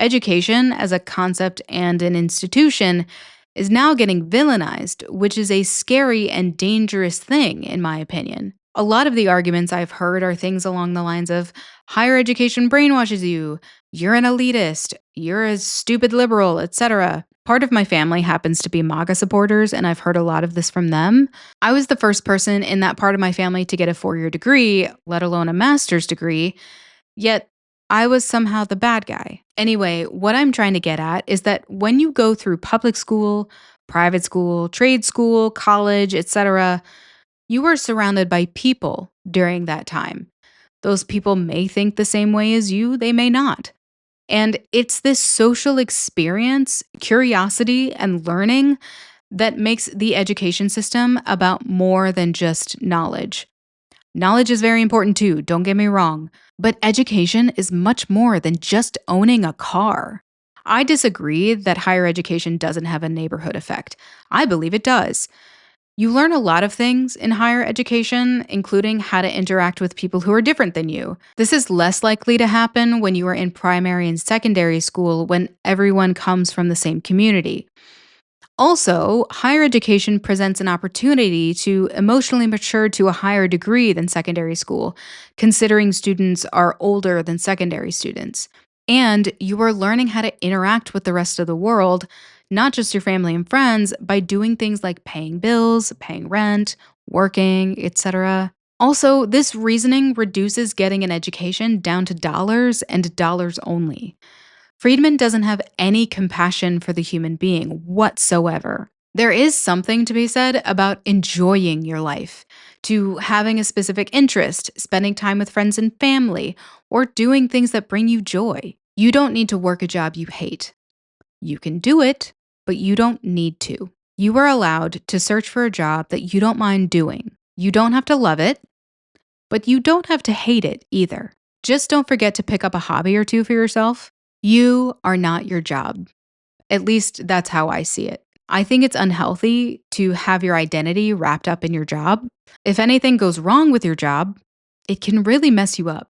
Education as a concept and an institution is now getting villainized, which is a scary and dangerous thing, in my opinion. A lot of the arguments I've heard are things along the lines of higher education brainwashes you, you're an elitist, you're a stupid liberal, etc. Part of my family happens to be MAGA supporters, and I've heard a lot of this from them. I was the first person in that part of my family to get a 4 year degree, let alone a master's degree, yet I was somehow the bad guy. Anyway, what I'm trying to get at is that when you go through public school, private school, trade school, college, etc., you are surrounded by people during that time. Those people may think the same way as you, they may not. And it's this social experience, curiosity, and learning that makes the education system about more than just knowledge. Knowledge is very important too, don't get me wrong, but education is much more than just owning a car. I disagree that higher education doesn't have a neighborhood effect. I believe it does. You learn a lot of things in higher education, including how to interact with people who are different than you. This is less likely to happen when you are in primary and secondary school when everyone comes from the same community. Also, higher education presents an opportunity to emotionally mature to a higher degree than secondary school, considering students are older than secondary students. And you are learning how to interact with the rest of the world, not just your family and friends, by doing things like paying bills, paying rent, working, etc. Also, this reasoning reduces getting an education down to dollars and dollars only. Friedman doesn't have any compassion for the human being whatsoever. There is something to be said about enjoying your life, to having a specific interest, spending time with friends and family, or doing things that bring you joy. You don't need to work a job you hate. You can do it, but you don't need to. You are allowed to search for a job that you don't mind doing. You don't have to love it, but you don't have to hate it either. Just don't forget to pick up a hobby or two for yourself. You are not your job. At least that's how I see it. I think it's unhealthy to have your identity wrapped up in your job. If anything goes wrong with your job, it can really mess you up.